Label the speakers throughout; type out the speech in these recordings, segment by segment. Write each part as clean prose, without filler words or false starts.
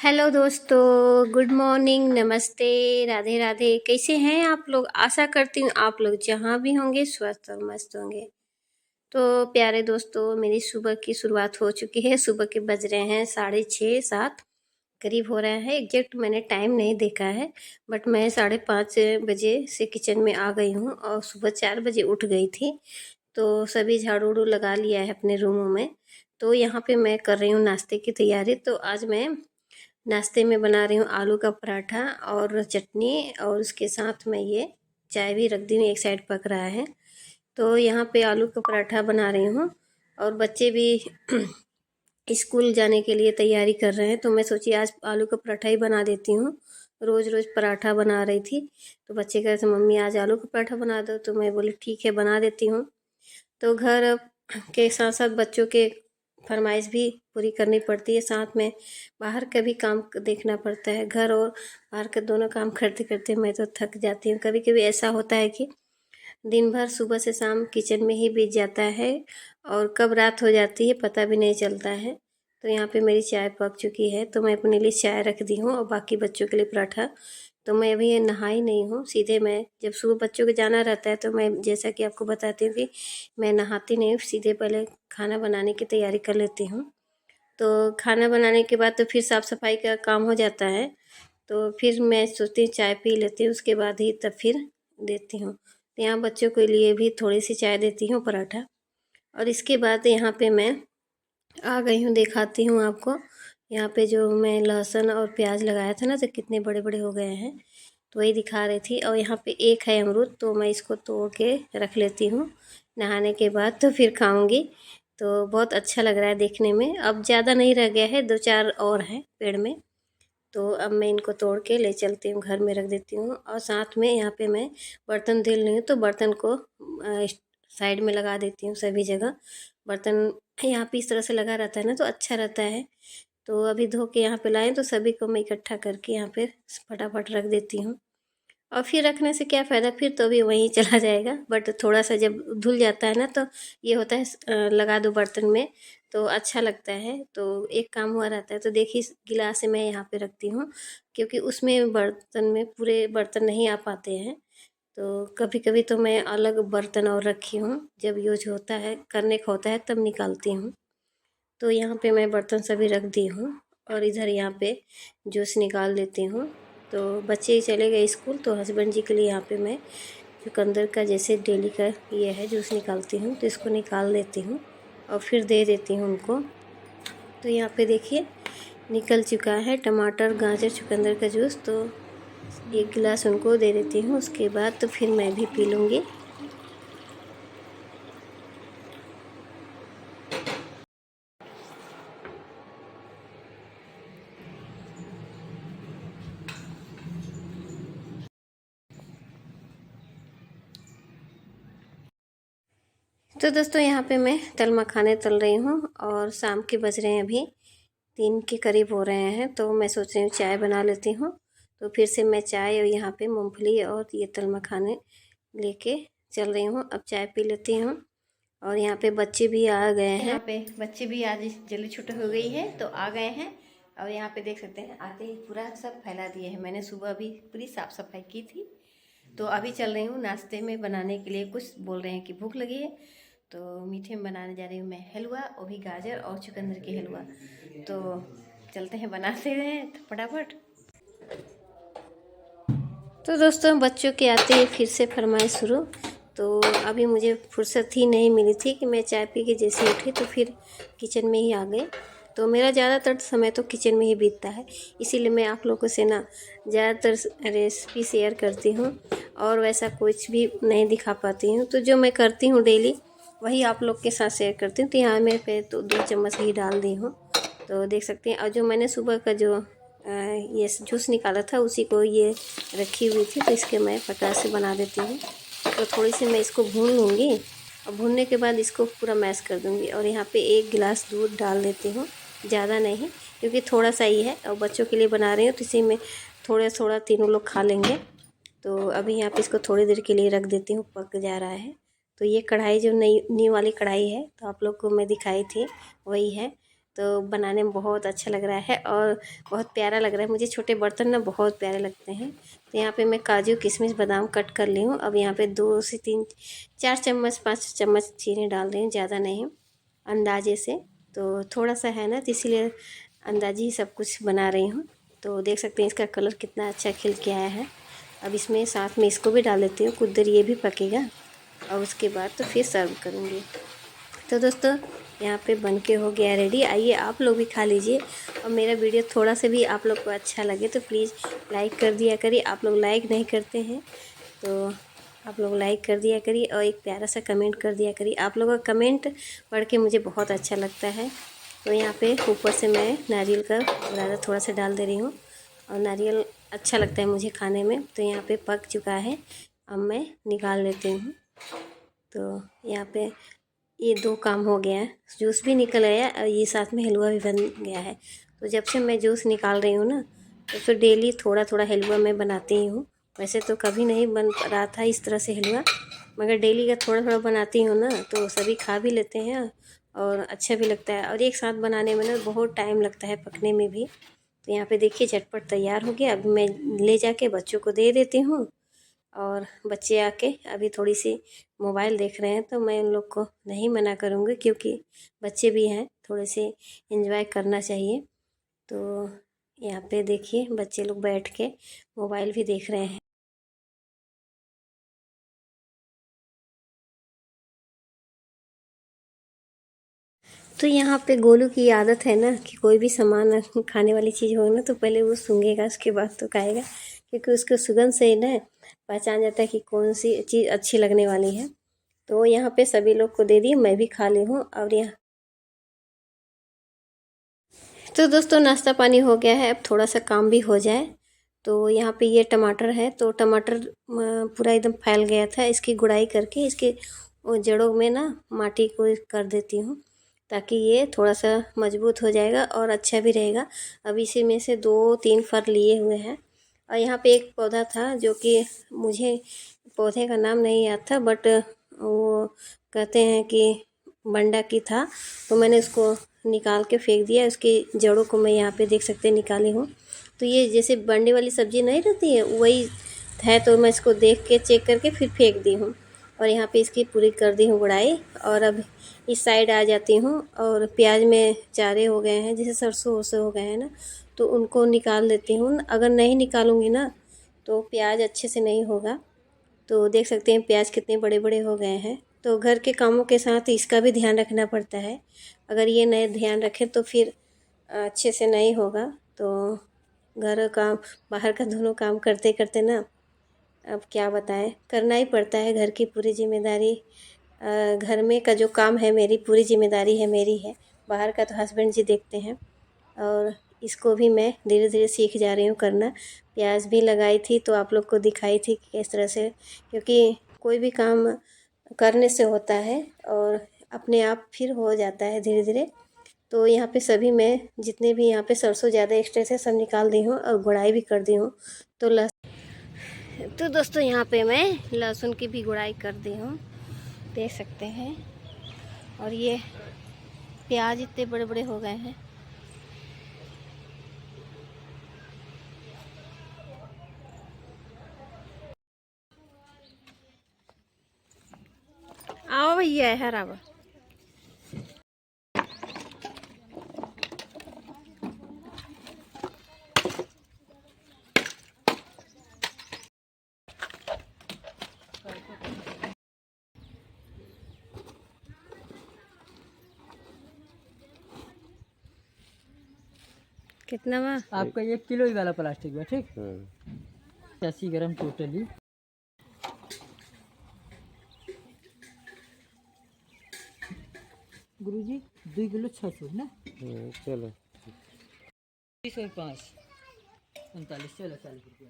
Speaker 1: Hello दोस्तों, good morning, नमस्ते, राधे राधे। कैसे हैं आप लोग? आशा करती हूँ आप लोग जहाँ भी होंगे स्वस्थ और मस्त होंगे। तो प्यारे दोस्तों, मेरी सुबह की शुरुआत हो चुकी है। सुबह के बज रहे हैं 6:30 7 करीब हो रहा है। एग्जैक्ट मैंने टाइम नहीं देखा है, बट मैं 5:30 बजे से किचन में आ गई हूँ और सुबह 4 बजे उठ गई थी। तो सभी झाड़ू उड़ू लगा लिया है अपने रूमों में। तो यहाँ पे मैं कर रही हूँ नाश्ते की तैयारी। तो आज मैं नाश्ते में बना रही हूँ आलू का पराठा और चटनी, और उसके साथ में ये चाय भी रख दी हूँ, एक साइड पक रहा है। तो यहाँ पे आलू का पराठा बना रही हूँ और बच्चे भी स्कूल जाने के लिए तैयारी कर रहे हैं। तो मैं सोची आज आलू का पराठा ही बना देती हूँ। रोज़ रोज़ पराठा बना रही थी तो बच्चे कह रहे थे मम्मी आज आलू का पराठा बना दो, तो मैं बोली ठीक है बना देती हूँ। तो घर के साथ साथ बच्चों के फरमाइश भी पूरी करनी पड़ती है, साथ में बाहर का भी काम देखना पड़ता है। घर और बाहर के दोनों काम करते करते मैं तो थक जाती हूँ। कभी कभी ऐसा होता है कि दिन भर सुबह से शाम किचन में ही बीत जाता है और कब रात हो जाती है पता भी नहीं चलता है। तो यहाँ पे मेरी चाय पक चुकी है, तो मैं अपने लिए चाय रख दी हूँ और बाकी बच्चों के लिए पराठा। तो मैं अभी नहाई नहीं हूँ, सीधे मैं जब सुबह बच्चों को जाना रहता है तो मैं जैसा कि आपको बताती हूँ कि मैं नहाती नहीं हूँ, सीधे पहले खाना बनाने की तैयारी कर लेती हूँ। तो खाना बनाने के बाद तो फिर साफ़ सफाई का काम हो जाता है। तो फिर मैं सोचती हूँ चाय पी लेती हूँ, उसके बाद ही तब फिर देती हूँ। तो यहाँ बच्चों के लिए भी थोड़ी सी चाय देती हूँ, पराठा। और इसके बाद यहाँ पे मैं आ गई हूँ, दिखाती हूँ आपको। यहाँ पे जो मैं लहसुन और प्याज लगाया था ना, तो कितने बड़े बड़े हो गए हैं, तो वही दिखा रही थी। और यहाँ पे एक है अमरूद, तो मैं इसको तोड़ के रख लेती हूँ, नहाने के बाद तो फिर खाऊंगी। तो बहुत अच्छा लग रहा है देखने में। अब ज़्यादा नहीं रह गया है, 2 4 और हैं पेड़ में। तो अब मैं इनको तोड़ के ले चलती हूँ, घर में रख देती हूँ। और साथ में यहाँ पे मैं बर्तन धुल रही हूँ, तो बर्तन को साइड में लगा देती हूँ सभी जगह। बर्तन यहाँ पे इस तरह से लगा रहता है ना, तो अच्छा रहता है। तो अभी धो के यहाँ पे लाएँ तो सभी को मैं इकट्ठा करके यहाँ पे फटाफट रख देती हूँ। और फिर रखने से क्या फ़ायदा, फिर तो अभी वहीं चला जाएगा। बट थोड़ा सा जब धुल जाता है ना, तो ये होता है लगा दो बर्तन में तो अच्छा लगता है। तो एक काम हुआ रहता है। तो देखिए इस गिलास से मैं यहाँ पे रखती हूँ, क्योंकि उसमें बर्तन में पूरे बर्तन नहीं आ पाते हैं। तो कभी कभी तो मैं अलग बर्तन और रखी हूँ, जब यूज होता है करने का होता है तब निकालती हूँ। तो यहाँ पे मैं बर्तन सभी रख दी हूँ और इधर यहाँ पे जूस निकाल लेती हूँ। तो बच्चे चले गए स्कूल, तो हस्बैंड जी के लिए यहाँ पे मैं चुकंदर का जैसे डेली का ये है जूस निकालती हूँ, तो इसको निकाल देती हूँ और फिर दे देती हूँ उनको। तो यहाँ पे देखिए निकल चुका है टमाटर गाजर चुकंदर का जूस। तो एक गिलास उनको दे देती हूँ, उसके बाद तो फिर मैं भी पी लूँगी। तो दोस्तों यहाँ पे मैं तल मखाने तल रही हूँ और शाम के बज रहे हैं अभी 3 के करीब हो रहे हैं। तो मैं सोच रही हूँ चाय बना लेती हूँ। तो फिर से मैं चाय और यहाँ पे मूंगफली और ये तल मखाने लेके चल रही हूँ। अब चाय पी लेती हूँ। और यहाँ पे बच्चे भी आ गए हैं, यहाँ पे बच्चे भी आज जल्दी छुट्टी हो गई है तो आ गए हैं। और यहाँ पे देख सकते हैं आते ही पूरा सब फैला दिए हैं। मैंने सुबह अभी पूरी साफ़ सफाई की थी। तो अभी चल रही हूँ नाश्ते में बनाने के लिए। कुछ बोल रहे हैं कि भूख लगी है, तो मीठे में बनाने जा रही हूँ मैं हलवा, वो भी गाजर और चुकंदर की हलवा। तो चलते हैं बनाते हैं फटाफट। तो दोस्तों बच्चों के आते ही फिर से फरमाइश शुरू। तो अभी मुझे फुर्सत ही नहीं मिली थी कि मैं चाय पी के जैसे उठी तो फिर किचन में ही आ गए। तो मेरा ज़्यादातर समय तो किचन में ही बीतता है, इसीलिए मैं आप लोगों से ना ज़्यादातर रेसिपी शेयर करती हूँ और वैसा कुछ भी नहीं दिखा पाती हूँ। तो जो मैं करती हूँ डेली वही आप लोग के साथ शेयर करती हूँ। तो यहाँ मैं पे तो 2 चम्मच ही डाल दी हूँ। तो देख सकते हैं। और जो मैंने सुबह का जो ये जूस निकाला था उसी को ये रखी हुई थी, तो इसके मैं फटाक से बना देती हूँ। तो थोड़ी सी मैं इसको भून लूँगी और भूनने के बाद इसको पूरा मैश कर दूँगी। और यहाँ पे 1 गिलास दूध डाल देती हूँ, ज़्यादा नहीं, क्योंकि थोड़ा सा ही है और बच्चों के लिए बना रही हूँ, तो इसी में थोड़ा थोड़ा तीनों लोग खा लेंगे। तो अभी यहाँ पे इसको थोड़ी देर के लिए रख देती हूँ, पक जा रहा है। तो ये कढ़ाई जो नई न्यू वाली कढ़ाई है, तो आप लोग को मैं दिखाई थी वही है। तो बनाने में बहुत अच्छा लग रहा है और बहुत प्यारा लग रहा है। मुझे छोटे बर्तन ना बहुत प्यारे लगते हैं। तो यहाँ पे मैं काजू किशमिश बादाम कट कर ली हूँ। अब यहाँ पे 2 से 3 4 चम्मच 5 चम्मच चीनी डाल रही हूँ, ज़्यादा नहीं, अंदाजे से। तो थोड़ा सा है ना, तो इसीलिए अंदाजे ही सब कुछ बना रही हूँ। तो देख सकते हैं इसका कलर कितना अच्छा खिल के आया है। अब इसमें साथ में इसको भी डाल देती हूँ, कुछ देर ये भी पकेगा और उसके बाद तो फिर सर्व करूँगी। तो दोस्तों यहाँ पे बन के हो गया रेडी। आइए आप लोग भी खा लीजिए और मेरा वीडियो थोड़ा सा भी आप लोग को अच्छा लगे तो प्लीज़ लाइक कर दिया करिए। आप लोग लाइक नहीं करते हैं तो आप लोग लाइक कर दिया करिए और एक प्यारा सा कमेंट कर दिया करिए। आप लोगों का कमेंट पढ़ के मुझे बहुत अच्छा लगता है। तो यहाँ पे ऊपर से मैं नारियल का ज़्यादा थोड़ा सा डाल दे रही हूँ और नारियल अच्छा लगता है मुझे खाने में। तो यहाँ पे पक चुका है, अब मैं निकाल लेती हूँ। तो यहाँ पे ये 2 काम हो गया है, जूस भी निकल आया और ये साथ में हलवा भी बन गया है। तो जब से मैं जूस निकाल रही हूँ ना, तो फिर डेली थोड़ा थोड़ा हलवा मैं बनाती ही हूँ। वैसे तो कभी नहीं बन रहा था इस तरह से हलवा, मगर डेली का थोड़ा थोड़ा बनाती हूँ ना, तो सभी खा भी लेते हैं और अच्छा भी लगता है। और एक साथ बनाने में ना बहुत टाइम लगता है पकने में भी। तो यहाँ पे देखिए झटपट तैयार हो गया। अब मैं ले जाके बच्चों को दे देती हूँ और बच्चे आके अभी थोड़ी सी मोबाइल देख रहे हैं, तो मैं उन लोग को नहीं मना करूँगी क्योंकि बच्चे भी हैं, थोड़े से एंजॉय करना चाहिए। तो यहाँ पे देखिए बच्चे लोग बैठ के मोबाइल भी देख रहे हैं। तो यहाँ पे गोलू की आदत है ना कि कोई भी सामान खाने वाली चीज़ हो ना तो पहले वो सूंघेगा, उसके बाद तो खाएगा, क्योंकि उसके सुगंध से ही ना पहचान जाता है कि कौन सी चीज़ अच्छी लगने वाली है। तो यहाँ पे सभी लोग को दे दी, मैं भी खा ली हूँ। और यहाँ तो दोस्तों नाश्ता पानी हो गया है, अब थोड़ा सा काम भी हो जाए। तो यहाँ पे ये टमाटर है, तो टमाटर पूरा एकदम फैल गया था, इसकी गुड़ाई करके इसके जड़ों में ना माटी को कर देती हूँ ताकि ये थोड़ा सा मजबूत हो जाएगा और अच्छा भी रहेगा। अब इसी में से 2-3 फर लिए हुए हैं। और यहाँ पे एक पौधा था जो कि मुझे पौधे का नाम नहीं याद था, बट वो कहते हैं कि बंडा की था, तो मैंने उसको निकाल के फेंक दिया। उसकी जड़ों को मैं यहाँ पे देख सकते हैं निकाली हूँ। तो ये जैसे बंडे वाली सब्ज़ी नहीं रहती है वही है, तो मैं इसको देख के चेक करके फिर फेंक दी हूँ। और यहाँ पे इसकी पूरी कर दी हूँ गुड़ाई। और अब इस साइड आ जाती हूँ और प्याज में चारे हो गए हैं, जैसे सरसों वरसों हो गए हैं ना, तो उनको निकाल देती हूँ। अगर नहीं निकालूँगी ना तो प्याज अच्छे से नहीं होगा। तो देख सकते हैं प्याज कितने बड़े बड़े हो गए हैं। तो घर के कामों के साथ इसका भी ध्यान रखना पड़ता है। अगर ये नहीं ध्यान रखें तो फिर अच्छे से नहीं होगा। तो घर का बाहर का दोनों काम करते करते ना, अब क्या बताएं, करना ही पड़ता है। घर की पूरी जिम्मेदारी, घर में का जो काम है मेरी पूरी जिम्मेदारी है मेरी है। बाहर का तो हस्बैंड जी देखते हैं। और इसको भी मैं धीरे धीरे सीख जा रही हूँ करना। प्याज भी लगाई थी तो आप लोग को दिखाई थी कि किस तरह से, क्योंकि कोई भी काम करने से होता है और अपने आप फिर हो जाता है धीरे धीरे। तो यहाँ पे सभी मैं जितने भी यहाँ पे सरसों ज़्यादा एक्स्ट्रा से सब निकाल दी हूँ और गुड़ाई भी कर दी हूँ। तो दोस्तों यहाँ पे मैं लहसुन की भी गुड़ाई कर दी हूँ, देख सकते हैं। और ये प्याज इतने बड़े बड़े हो गए हैं। आओ भैया हराब कितना बा
Speaker 2: आपका 1 किलो ही वाला प्लास्टिक है, ठीक। 80 ग्राम टोटली। गुरुजी 2 किलो 600 ना। चलो 205 39, चलो 40 रुपया।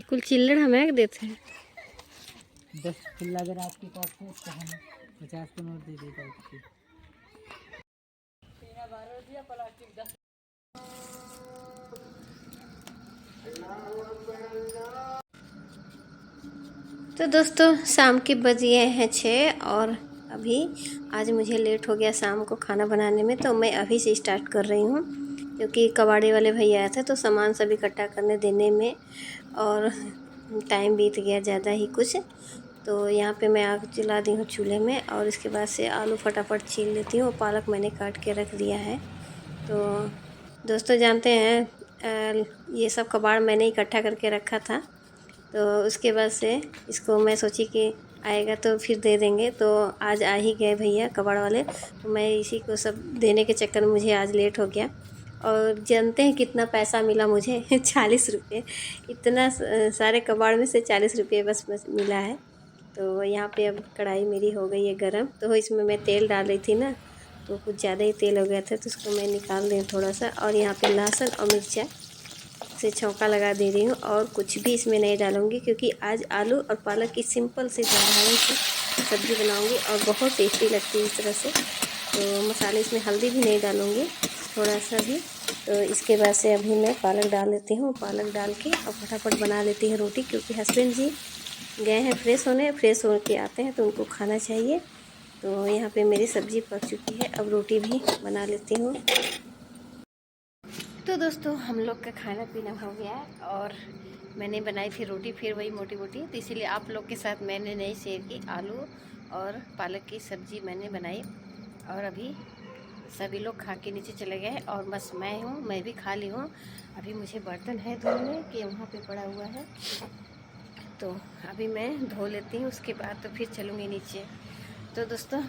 Speaker 1: कुल चिल्लड़ हमें देते हैं।
Speaker 2: 10 खुला अगर आपके पास हो तो हम 50 का नोट दे देता हूँ।
Speaker 1: तो दोस्तों शाम के बज गए हैं 6 और अभी आज मुझे लेट हो गया शाम को खाना बनाने में, तो मैं अभी से स्टार्ट कर रही हूँ क्योंकि कबाड़े वाले भैया आए थे तो सामान सब इकट्ठा करने देने में और टाइम बीत गया ज़्यादा ही कुछ। तो यहाँ पे मैं आग जला दी हूँ चूल्हे में और इसके बाद से आलू फटाफट छील लेती हूँ और पालक मैंने काट के रख दिया है। तो दोस्तों जानते हैं ये सब कबाड़ मैंने इकट्ठा करके रखा था, तो उसके बाद से इसको मैं सोची कि आएगा तो फिर दे देंगे। तो आज आ ही गए भैया कबाड़ वाले, तो मैं इसी को सब देने के चक्कर में मुझे आज लेट हो गया। और जानते हैं कितना पैसा मिला मुझे 40 रुपये। इतना सारे कबाड़ में से 40 रुपये बस मिला है। तो यहाँ पे अब कढ़ाई मेरी हो गई है गरम, तो इसमें मैं तेल डाल रही थी ना, तो कुछ ज़्यादा ही तेल हो गया था, तो उसको मैं निकाल दें थोड़ा सा। और यहाँ पे लहसुन और मिर्चा से छौंका लगा दे रही हूँ और कुछ भी इसमें नहीं डालूँगी क्योंकि आज आलू और पालक की सिंपल से साधारण सी सब्ज़ी बनाऊँगी और बहुत टेस्टी लगती है इस तरह से। तो मसाले इसमें हल्दी भी नहीं डालूँगी थोड़ा सा भी। तो इसके बाद से अभी मैं पालक डाल लेती हूँ, पालक डाल के और फटाफट बना लेती हूँ रोटी, क्योंकि हस्बैंड जी गए हैं फ्रेश होने, फ्रेश हो के आते हैं तो उनको खाना चाहिए। तो यहाँ पे मेरी सब्ज़ी पक चुकी है, अब रोटी भी बना लेती हूँ। तो दोस्तों हम लोग का खाना पीना हो गया और मैंने बनाई थी रोटी, फिर वही मोटी मोटी, तो इसीलिए आप लोग के साथ मैंने नहीं शेयर की। आलू और पालक की सब्ज़ी मैंने बनाई और अभी सभी लोग खा के नीचे चले गए और बस मैं भी खा ली हूँ। अभी मुझे बर्तन है धोने के, वहाँ पे पड़ा हुआ है, तो अभी मैं धो लेती हूँ, उसके बाद तो फिर चलूँगी नीचे। तो दोस्तों